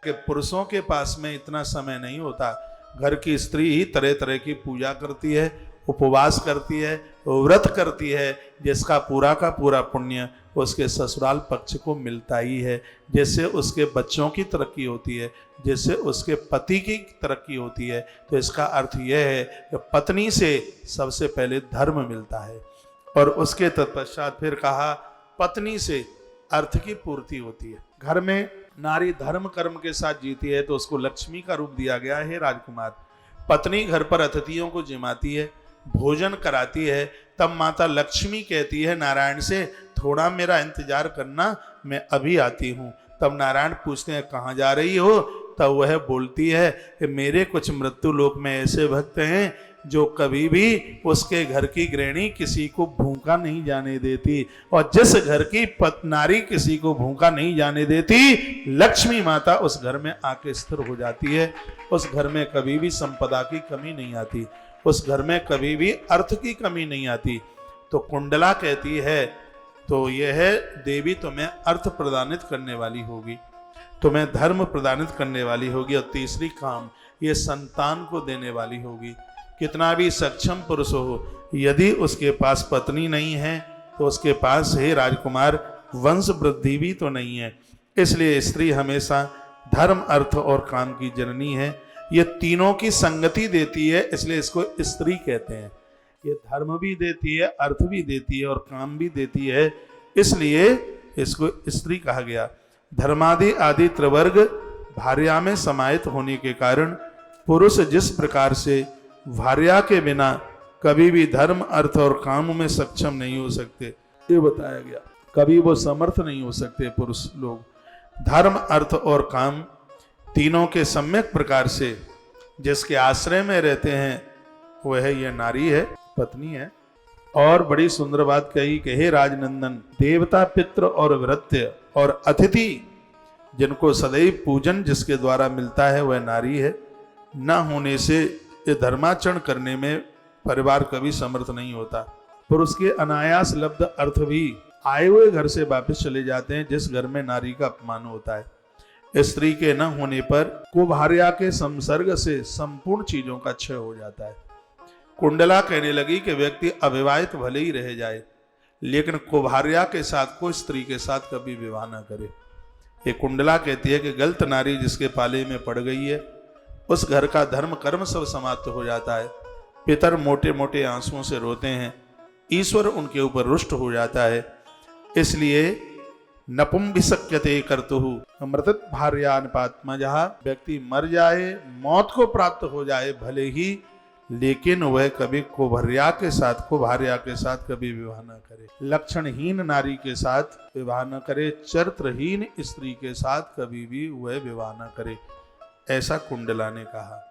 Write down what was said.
कि पुरुषों के पास में इतना समय नहीं होता। घर की स्त्री ही तरह तरह की पूजा करती है, उपवास करती है, व्रत करती है, जिसका पूरा का पूरा पुण्य उसके ससुराल पक्ष को मिलता ही है। जैसे उसके बच्चों की तरक्की होती है, जैसे उसके पति की तरक्की होती है। तो इसका अर्थ यह है कि पत्नी से सबसे पहले धर्म मिलता है और उसके तत्पश्चात फिर कहा पत्नी से अर्थ की पूर्ति होती है। घर में नारी धर्म कर्म के साथ जीती है तो उसको लक्ष्मी का रूप दिया गया है। राजकुमार, पत्नी घर पर अतिथियों को जिमाती है, भोजन कराती है, तब माता लक्ष्मी कहती है नारायण से थोड़ा मेरा इंतजार करना, मैं अभी आती हूँ। तब नारायण पूछते हैं कहाँ जा रही हो? तब वह बोलती है कि मेरे कुछ मृत्यु लोक में ऐसे भक्त हैं जो कभी भी उसके घर की गृहिणी किसी को भूखा नहीं जाने देती, और जिस घर की नारी किसी को भूखा नहीं जाने देती, लक्ष्मी माता उस घर में आके स्थिर हो जाती है। उस घर में कभी भी संपदा की कमी नहीं आती, उस घर में कभी भी अर्थ की कमी नहीं आती। तो कुंडला कहती है तो यह देवी तुम्हें अर्थ प्रदानित करने वाली होगी, तुम्हें धर्म प्रदानित करने वाली होगी, और तीसरी काम ये संतान को देने वाली होगी। कितना भी सक्षम पुरुष हो, यदि उसके पास पत्नी नहीं है तो उसके पास हे राजकुमार वंश वृद्धि भी तो नहीं है। इसलिए स्त्री हमेशा धर्म अर्थ और काम की जननी है। ये तीनों की संगति देती है, इसलिए इसको स्त्री कहते हैं। ये धर्म भी देती है, अर्थ भी देती है और काम भी देती है, इसलिए इसको स्त्री कहा गया। धर्मादि आदि त्रिवर्ग भार्या में समाहित होने के कारण पुरुष जिस प्रकार से भार्या के बिना कभी भी धर्म अर्थ और काम में सक्षम नहीं हो सकते, ये बताया गया। कभी वो समर्थ नहीं हो सकते पुरुष लोग। धर्म अर्थ और काम तीनों के सम्यक प्रकार से जिसके आश्रय में रहते हैं वह ये नारी है, पत्नी है। और बड़ी सुंदर बात कही कि हे राजनंदन, देवता पितृ और वृत्य और अतिथि जिनको सदैव पूजन जिसके द्वारा मिलता है वह नारी है। न होने से ये धर्माचरण करने में परिवार कभी समर्थ नहीं होता। पुरुष के अनायास लब्ध अर्थ भी आए हुए घर से वापस चले जाते हैं जिस घर में नारी का अपमान होता है। स्त्री के न होने पर कुभार्या के संसर्ग से संपूर्ण चीजों का क्षय हो जाता है। कुंडला कहने लगी कि व्यक्ति अविवाहित भले ही रह जाए लेकिन कुभार्या के साथ कोई स्त्री के साथ कभी विवाह न करे। ये कुंडला कहती है कि गलत नारी जिसके पाले में पड़ गई है उस घर का धर्म कर्म सब समाप्त हो जाता है। पितर मोटे मोटे आंसुओं से रोते हैं, ईश्वर उनके ऊपर रुष्ट हो जाता है। इसलिए नपुंसक्यते कर्तुः अमृतत् भार्यानुपात्मा, जहाँ व्यक्ति मर जाए, मौत को प्राप्त हो जाए भले ही, लेकिन वह कभी कुभार्या के साथ कभी विवाह न करे। लक्षणहीन नारी के साथ विवाह न करे, चरित्रहीन स्त्री के साथ कभी भी वह विवाह न करे, ऐसा कुंडला ने कहा।